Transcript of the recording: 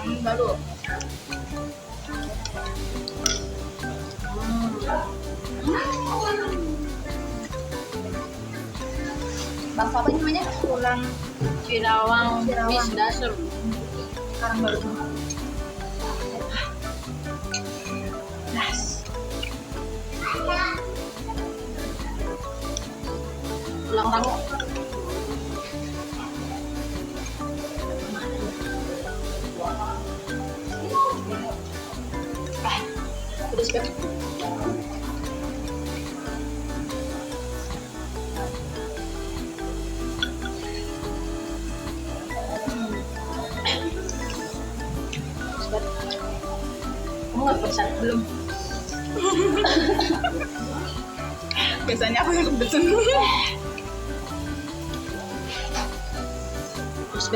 Baru. Bakso apa namanya? Tulang Cirawang, bis dasar. sekarang baru. Das. Tulang rangu. Pedas banget. Kamu nggak pesan belum? Biasanya aku yang kebetulan. Terus